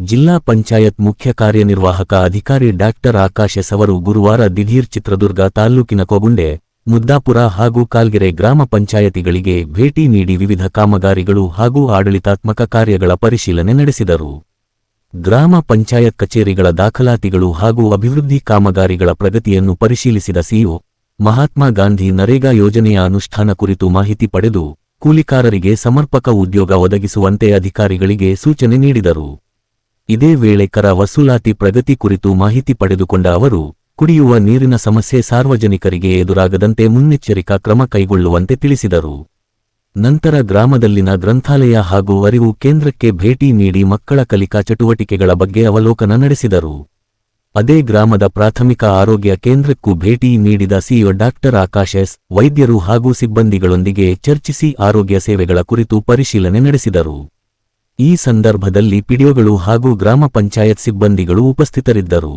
ಜಿಲ್ಲಾ ಪಂಚಾಯತ್ ಮುಖ್ಯ ಕಾರ್ಯನಿರ್ವಾಹಕ ಅಧಿಕಾರಿ ಡಾಕ್ಟರ್ ಆಕಾಶ್ ಎಸ್ ಅವರು ಗುರುವಾರ ದಿಢೀರ್ ಚಿತ್ರದುರ್ಗ ತಾಲ್ಲೂಕಿನ ಕೊಗುಂಡೆ, ಮುದ್ದಾಪುರ ಹಾಗೂ ಕಾಲ್ಗೆರೆ ಗ್ರಾಮ ಪಂಚಾಯತಿಗಳಿಗೆ ಭೇಟಿ ನೀಡಿ ವಿವಿಧ ಕಾಮಗಾರಿಗಳು ಹಾಗೂ ಆಡಳಿತಾತ್ಮಕ ಕಾರ್ಯಗಳ ಪರಿಶೀಲನೆ ನಡೆಸಿದರು. ಗ್ರಾಮ ಪಂಚಾಯತ್ ಕಚೇರಿಗಳ ದಾಖಲಾತಿಗಳು ಹಾಗೂ ಅಭಿವೃದ್ಧಿ ಕಾಮಗಾರಿಗಳ ಪ್ರಗತಿಯನ್ನು ಪರಿಶೀಲಿಸಿದ ಸಿಇಒ ಮಹಾತ್ಮ ಗಾಂಧಿ ನರೇಗಾ ಯೋಜನೆಯ ಅನುಷ್ಠಾನ ಕುರಿತು ಮಾಹಿತಿ ಪಡೆದು ಕೂಲಿಕಾರರಿಗೆ ಸಮರ್ಪಕ ಉದ್ಯೋಗ ಒದಗಿಸುವಂತೆ ಅಧಿಕಾರಿಗಳಿಗೆ ಸೂಚನೆ ನೀಡಿದರು. ಇದೇ ವೇಳೆ ಕರ ವಸೂಲಾತಿ ಪ್ರಗತಿ ಕುರಿತು ಮಾಹಿತಿ ಪಡೆದುಕೊಂಡ ಅವರು ಕುಡಿಯುವ ನೀರಿನ ಸಮಸ್ಯೆ ಸಾರ್ವಜನಿಕರಿಗೆ ಎದುರಾಗದಂತೆ ಮುನ್ನೆಚ್ಚರಿಕಾ ಕ್ರಮ ಕೈಗೊಳ್ಳುವಂತೆ ತಿಳಿಸಿದರು. ನಂತರ ಗ್ರಾಮದಲ್ಲಿನ ಗ್ರಂಥಾಲಯ ಹಾಗೂ ಅರಿವು ಕೇಂದ್ರಕ್ಕೆ ಭೇಟಿ ನೀಡಿ ಮಕ್ಕಳ ಕಲಿಕಾ ಚಟುವಟಿಕೆಗಳ ಬಗ್ಗೆ ಅವಲೋಕನ ನಡೆಸಿದರು. ಅದೇ ಗ್ರಾಮದ ಪ್ರಾಥಮಿಕ ಆರೋಗ್ಯ ಕೇಂದ್ರಕ್ಕೂ ಭೇಟಿ ನೀಡಿದ ಸಿಇಒ ಡಾಕ್ಟರ್ ಆಕಾಶ್ ಎಸ್ ವೈದ್ಯರು ಹಾಗೂ ಸಿಬ್ಬಂದಿಗಳೊಂದಿಗೆ ಚರ್ಚಿಸಿ ಆರೋಗ್ಯ ಸೇವೆಗಳ ಕುರಿತು ಪರಿಶೀಲನೆ ನಡೆಸಿದರು. ಈ ಸಂದರ್ಭದಲ್ಲಿ ಪಿಡಿಒಗಳು ಹಾಗೂ ಗ್ರಾಮ ಪಂಚಾಯತ್ ಸಿಬ್ಬಂದಿಗಳು ಉಪಸ್ಥಿತರಿದ್ದರು.